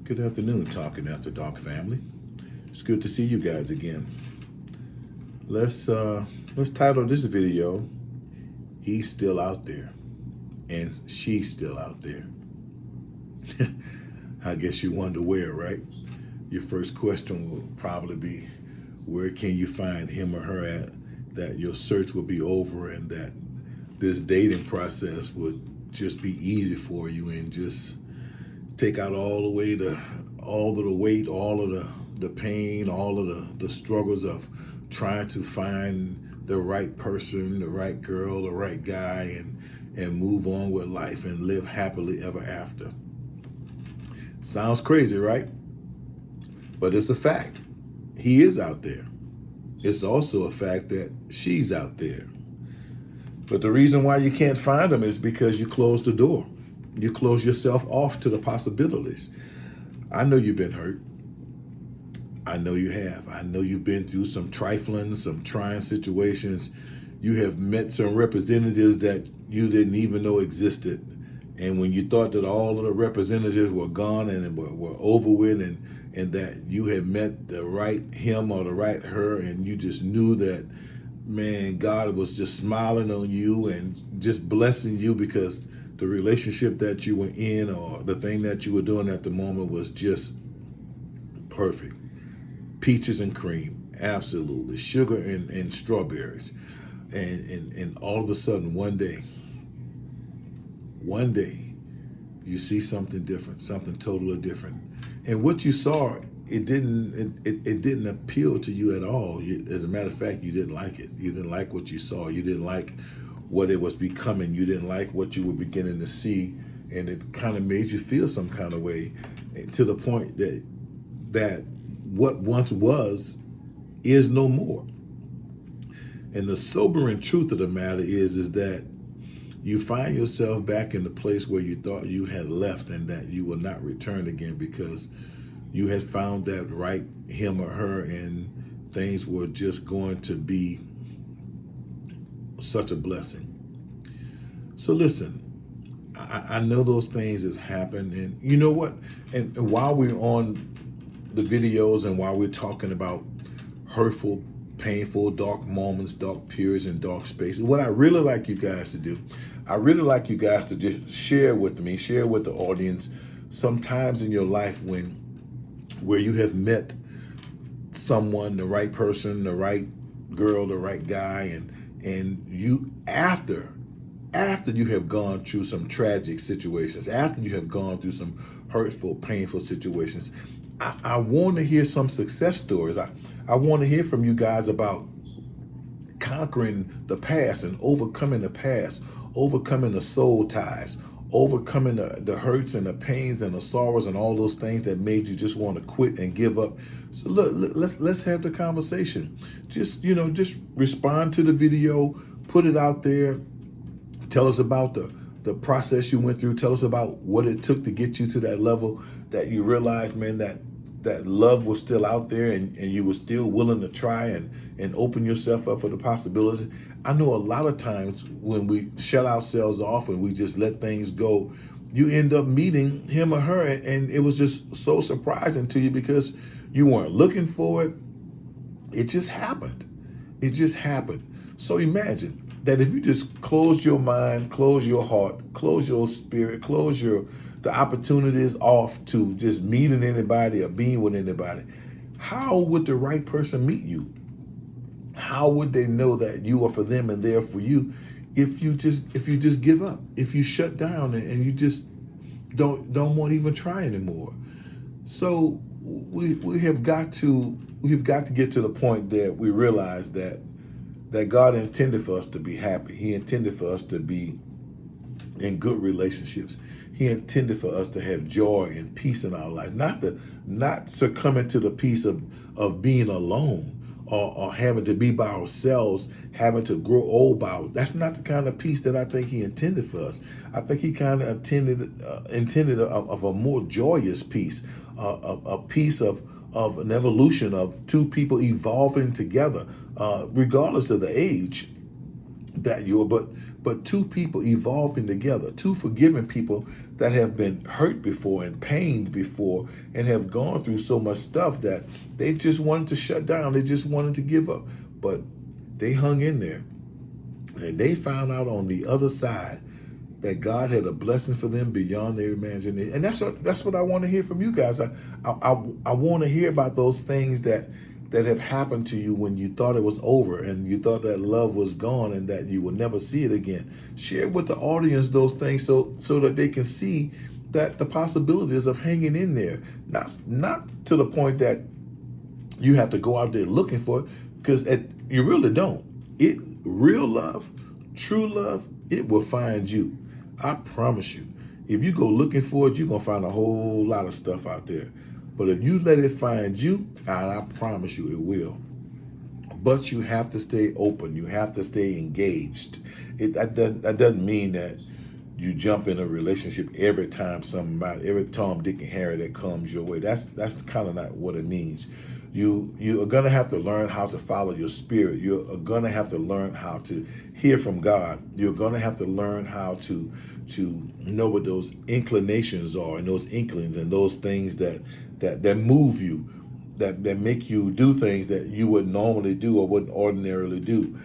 Good afternoon, Talking After Dark family. It's good to see you guys again. Let's title this video, He's Still Out There and She's Still Out There. I guess you wonder where, right? Your first question will probably be, where can you find him or her at, that your search will be over and that this dating process would just be easy for you and just take out all of the weight, all of the pain, all of the struggles of trying to find the right person, the right girl, the right guy, and move on with life and live happily ever after. Sounds crazy, right? But it's a fact. He is out there. It's also a fact that she's out there. But the reason why you can't find him is because you closed the door. You close yourself off to the possibilities. I know you've been hurt. I know you have. I know you've been through some trifling, some trying situations. You have met some representatives that you didn't even know existed. And when you thought that all of the representatives were gone and were over with and that you had met the right him or the right her, and you just knew that, man, God was just smiling on you and just blessing you because the relationship that you were in or the thing that you were doing at the moment was just perfect. Peaches and cream, absolutely. Sugar and strawberries. And all of a sudden, one day, you see something different, something totally different. And what you saw, it didn't appeal to you at all. As a matter of fact, you didn't like it. You didn't like what you saw. You didn't like what it was becoming. You didn't like what you were beginning to see, and it kind of made you feel some kind of way, to the point that what once was is no more. And the sobering truth of the matter is that you find yourself back in the place where you thought you had left and that you will not return again, because you had found that right him or her and things were just going to be such a blessing. So listen, I know those things have happened, and you know what? And while we're on the videos and while we're talking about hurtful, painful, dark moments, dark periods, and dark spaces, what I really like you guys to do, I really like you guys to just share with me, share with the audience, sometimes in your life where you have met someone, the right person, the right girl, the right guy, and you after you have gone through some tragic situations, after you have gone through some hurtful, painful situations, I want to hear some success stories. I want to hear from you guys about conquering the past and overcoming the past, overcoming the soul ties, overcoming the hurts and the pains and the sorrows and all those things that made you just want to quit and give up. So let's have the conversation. Just respond to the video, put it out there. Tell us about the process you went through. Tell us about what it took to get you to that level that you realized, man, that love was still out there and you were still willing to try and open yourself up for the possibilities. I know a lot of times when we shut ourselves off and we just let things go, you end up meeting him or her, and it was just so surprising to you because you weren't looking for it. It just happened. It just happened. So imagine that if you just close your mind, close your heart, close your spirit, close the opportunities off to just meeting anybody or being with anybody, how would the right person meet you? How would they know that you are for them and they're for you if you just give up, if you shut down and you just don't want to even try anymore? So we've got to get to the point that we realize that God intended for us to be happy. He intended for us to be in good relationships. He intended for us to have joy and peace in our life, not succumbing to the peace of being alone or having to be by ourselves, having to grow old by ourselves. That's not the kind of peace that I think he intended for us. I think he kind of intended of a more joyous peace, a peace of an evolution of two people evolving together, regardless of the age that you are. but two people evolving together, two forgiving people that have been hurt before and pained before and have gone through so much stuff that they just wanted to shut down. They just wanted to give up. But they hung in there. And they found out on the other side that God had a blessing for them beyond their imagination. And that's what I want to hear from you guys. I want to hear about those things that have happened to you when you thought it was over and you thought that love was gone and that you will never see it again. Share with the audience those things so that they can see that the possibilities of hanging in there. Not to the point that you have to go out there looking for it, because you really don't. Real love, true love, it will find you. I promise you. If you go looking for it, you're going to find a whole lot of stuff out there. But if you let it find you, and I promise you it will. But you have to stay open. You have to stay engaged. That doesn't mean that you jump in a relationship every time every Tom, Dick, and Harry that comes your way. That's kind of not what it means. You are gonna have to learn how to follow your spirit. You're gonna have to learn how to hear from God. You're gonna have to learn how to know what those inclinations are and those inklings and those things that move you, that make you do things that you would normally do or wouldn't ordinarily do.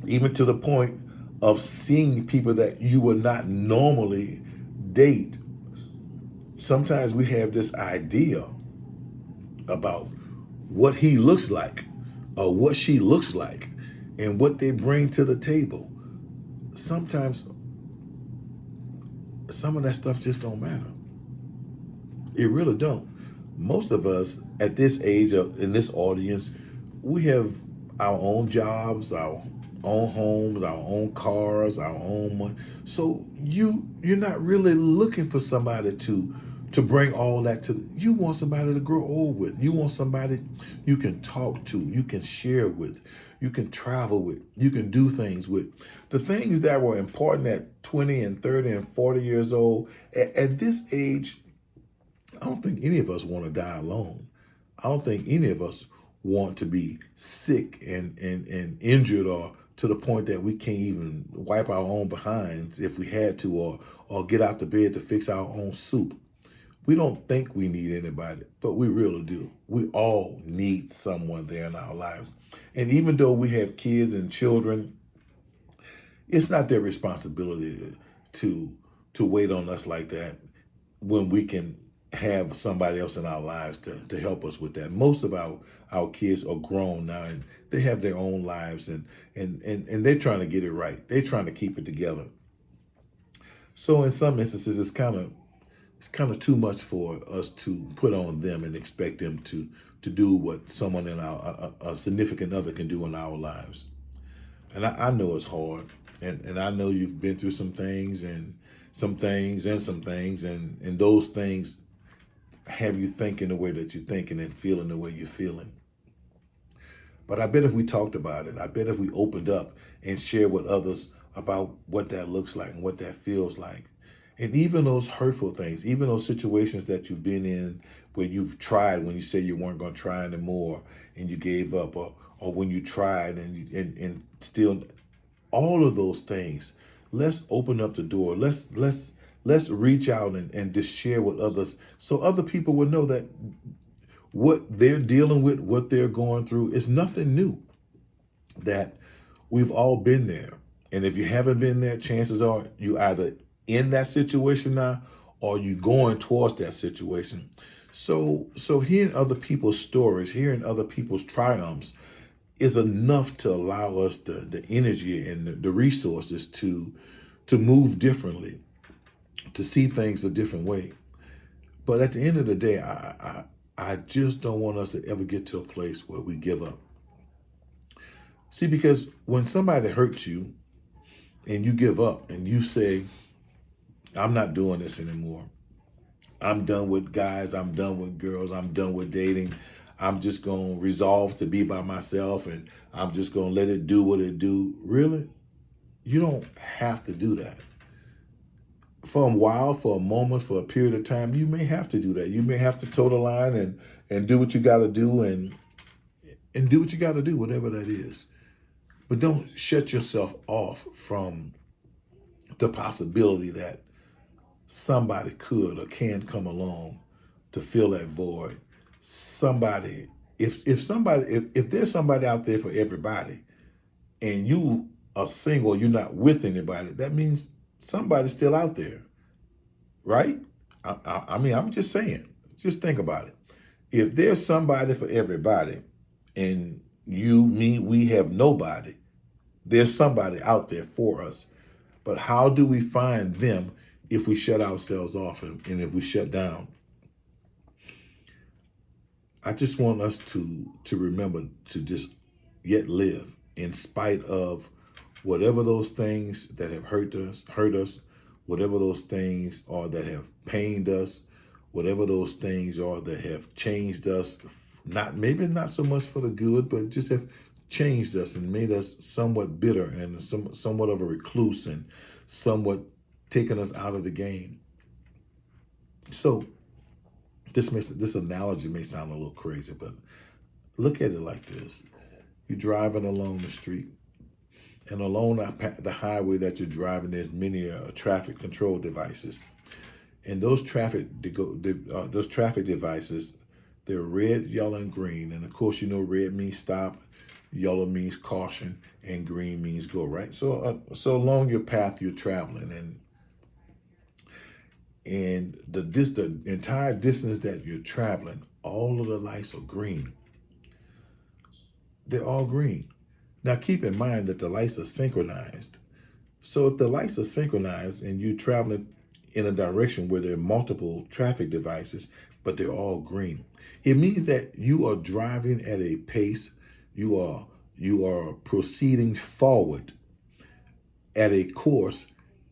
Even to the point of seeing people that you would not normally date. Sometimes we have this idea about what he looks like or what she looks like and what they bring to the table. Sometimes some of that stuff just don't matter. It really don't. Most of us at this age in this audience, we have our own jobs, our own homes, our own cars, our own money. So you're not really looking for somebody to bring all that to. You want somebody to grow old with. You want somebody you can talk to, you can share with, you can travel with, you can do things with. The things that were important at 20 and 30 and 40 years old, at this age, I don't think any of us want to die alone. I don't think any of us want to be sick and injured or to the point that we can't even wipe our own behinds if we had to, or get out the bed to fix our own soup. We don't think we need anybody, but we really do. We all need someone there in our lives. And even though we have kids and children, it's not their responsibility to wait on us like that when we can have somebody else in our lives to help us with that. Most of our kids are grown now and they have their own lives and they're trying to get it right. They're trying to keep it together. So in some instances, it's kind of too much for us to put on them and expect them to do what someone in a significant other can do in our lives. And I know it's hard, and I know you've been through some things and some things and those things have you thinking the way that you're thinking and feeling the way you're feeling. But I bet if we talked about it, I bet if we opened up and shared with others about what that looks like and what that feels like, and even those hurtful things, even those situations that you've been in where you've tried when you said you weren't going to try anymore and you gave up, or when you tried and still, all of those things, let's open up the door. Let's reach out and just share with others so other people will know that what they're dealing with, what they're going through is nothing new, that we've all been there. And if you haven't been there, chances are you either in that situation now or you going towards that situation. So hearing other people's stories, hearing other people's triumphs is enough to allow us the energy and the resources to move differently, to see things a different way. But at the end of the day, I just don't want us to ever get to a place where we give up. See, because when somebody hurts you and you give up and you say, I'm not doing this anymore. I'm done with guys. I'm done with girls. I'm done with dating. I'm just going to resolve to be by myself and I'm just going to let it do what it do. Really? You don't have to do that. For a while, for a moment, for a period of time, you may have to do that. You may have to toe the line and do what you got to do and do what you got to do, whatever that is. But don't shut yourself off from the possibility that somebody could or can come along to fill that void. Somebody, if there's somebody out there for everybody, and you are single, you're not with anybody, that means somebody's still out there, right? I mean, I'm just saying. Just think about it. If there's somebody for everybody, and you, me, we have nobody, there's somebody out there for us. But how do we find them if we shut ourselves off and if we shut down? I just want us to remember to just yet live in spite of whatever those things that have hurt us, whatever those things are that have pained us, whatever those things are that have changed us, not maybe not so much for the good, but just have changed us and made us somewhat bitter and somewhat of a recluse and somewhat taken us out of the game. So this analogy may sound a little crazy, but look at it like this. You're driving along the street, and along the highway that you're driving, there's many traffic control devices. And those traffic devices, they're red, yellow, and green. And of course, you know red means stop, yellow means caution, and green means go. Right. So along your path you're traveling, and the entire distance that you're traveling, all of the lights are green. They're all green. Now keep in mind that the lights are synchronized. So if the lights are synchronized and you're traveling in a direction where there are multiple traffic devices, but they're all green, it means that you are driving at a pace, you are proceeding forward at a course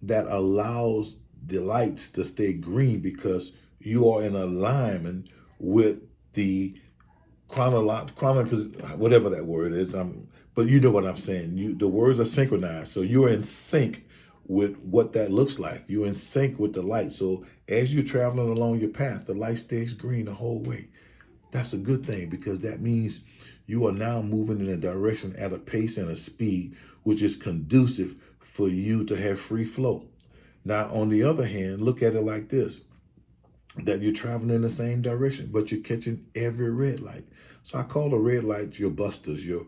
that allows the lights to stay green because you are in alignment with the chronological, whatever that word is. But you know what I'm saying. The words are synchronized, so you're in sync with what that looks like. You're in sync with the light. So as you're traveling along your path, the light stays green the whole way. That's a good thing because that means you are now moving in a direction at a pace and a speed which is conducive for you to have free flow. Now, on the other hand, look at it like this, that you're traveling in the same direction, but you're catching every red light. So I call the red lights your busters, your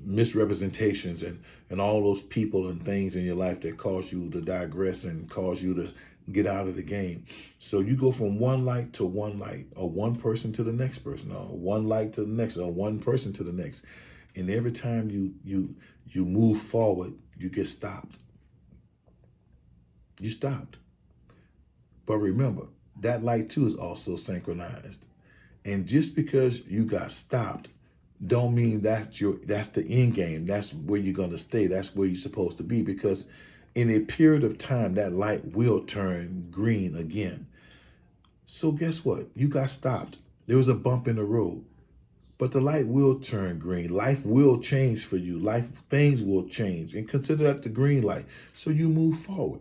misrepresentations and all those people and things in your life that cause you to digress and cause you to get out of the game. So you go from one light to one light, or one person to the next person, or one light to the next, or one person to the next. And every time you move forward, you get stopped. You stopped. But remember, that light too is also synchronized. And just because you got stopped, don't mean that's the end game. That's where you're gonna stay. That's where you're supposed to be. Because in a period of time, that light will turn green again. So guess what? You got stopped. There was a bump in the road. But the light will turn green. Life will change for you. Things will change. And consider that the green light. So you move forward.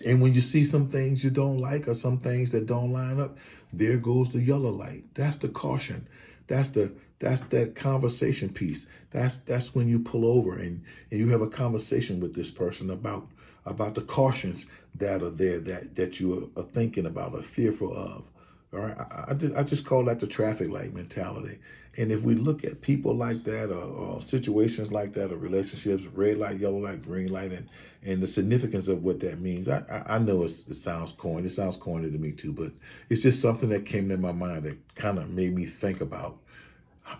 And when you see some things you don't like or some things that don't line up, there goes the yellow light. That's the caution. That's that conversation piece. That's when you pull over and you have a conversation with this person about the cautions that are there that you are thinking about or fearful of. All right, I just call that the traffic light mentality. And if we look at people like that, or situations like that, or relationships, red light, yellow light, green light, and the significance of what that means, I know it sounds corny. It sounds corny to me too, but it's just something that came to my mind that kind of made me think about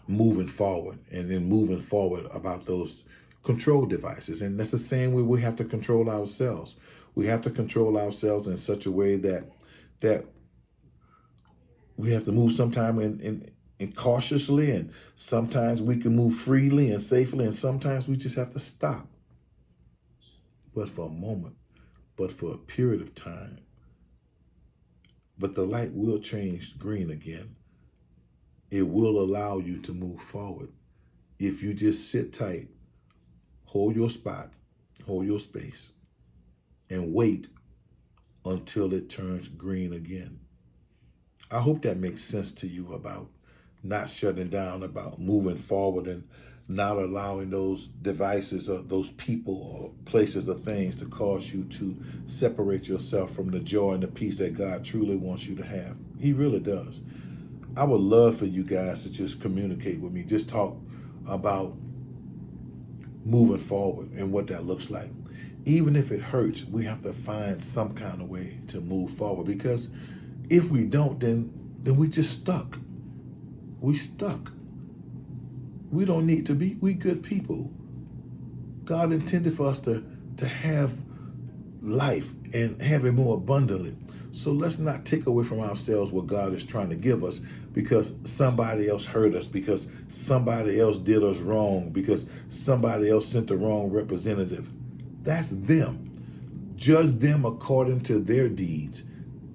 moving forward, and then moving forward about those control devices. And that's the same way we have to control ourselves. We have to control ourselves in such a way that we have to move sometime in cautiously, and sometimes we can move freely and safely, and sometimes we just have to stop. But for a moment, but for a period of time. But the light will change green again. It will allow you to move forward. If you just sit tight, hold your spot, hold your space, and wait until it turns green again. I hope that makes sense to you about not shutting down, about moving forward, and not allowing those devices or those people or places or things to cause you to separate yourself from the joy and the peace that God truly wants you to have. He really does. I would love for you guys to just communicate with me, just talk about moving forward and what that looks like. Even if it hurts, we have to find some kind of way to move forward, because if we don't, then we just stuck. We stuck. We don't need to be. We good people. God intended for us to have life and have it more abundantly. So let's not take away from ourselves what God is trying to give us because somebody else hurt us, because somebody else did us wrong, because somebody else sent the wrong representative. That's them. Judge them according to their deeds,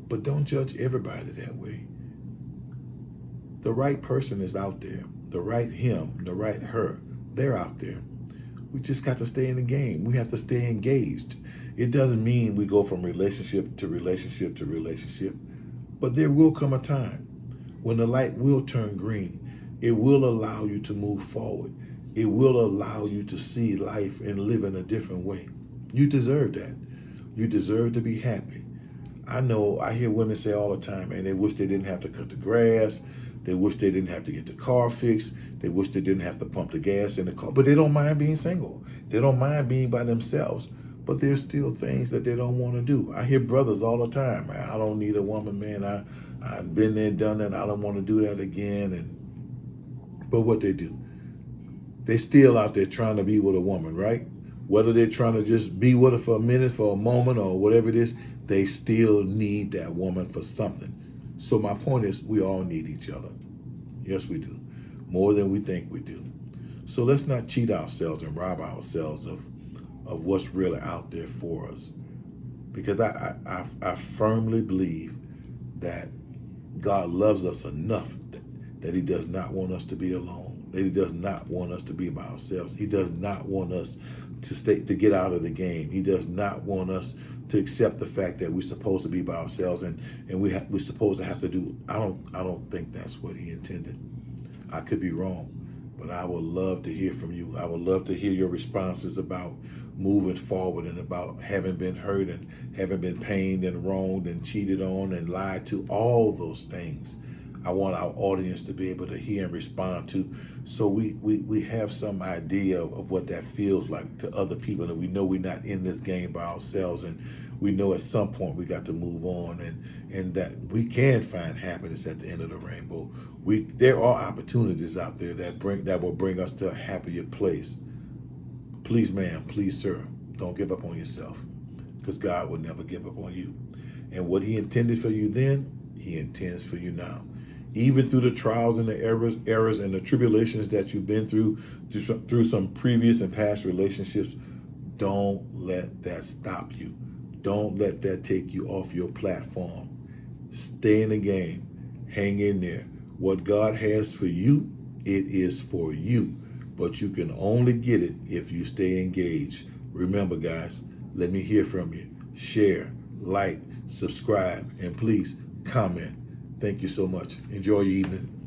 but don't judge everybody that way. The right person is out there. The right him, the right her, they're out there. We just got to stay in the game. We have to stay engaged. It doesn't mean we go from relationship to relationship to relationship, but there will come a time when the light will turn green. It will allow you to move forward. It will allow you to see life and live in a different way. You deserve that. You deserve to be happy. I know I hear women say all the time, and they wish they didn't have to cut the grass. They wish they didn't have to get the car fixed. They wish they didn't have to pump the gas in the car. But they don't mind being single. They don't mind being by themselves. But there's still things that they don't want to do. I hear brothers all the time. Man, I don't need a woman, man. I've been there, done that. I don't want to do that again. But what they do, they still out there trying to be with a woman, right? Whether they're trying to just be with her for a minute, for a moment, or whatever it is, they still need that woman for something. So my point is, we all need each other. Yes, we do. More than we think we do. So let's not cheat ourselves and rob ourselves of what's really out there for us. Because I firmly believe that God loves us enough that he does not want us to be alone. That he does not want us to be by ourselves. He does not want us to get out of the game. He does not want us to accept the fact that we're supposed to be by ourselves and we're supposed to have to do. I don't think that's what he intended. I could be wrong, but I would love to hear from you. I would love to hear your responses about moving forward and about having been hurt and having been pained and wronged and cheated on and lied to, all those things. I want our audience to be able to hear and respond to, so we have some idea of what that feels like to other people, and we know we're not in this game by ourselves, and we know at some point we got to move on, and that we can find happiness at the end of the rainbow. There are opportunities out there that will bring us to a happier place. Please, ma'am, please, sir, don't give up on yourself, because God will never give up on you. And what he intended for you then, he intends for you now. Even through the trials and the errors and the tribulations that you've been through some previous and past relationships, don't let that stop you. Don't let that take you off your platform. Stay in the game. Hang in there. What God has for you, it is for you. But you can only get it if you stay engaged. Remember, guys, let me hear from you. Share, like, subscribe, and please comment. Thank you so much. Enjoy your evening.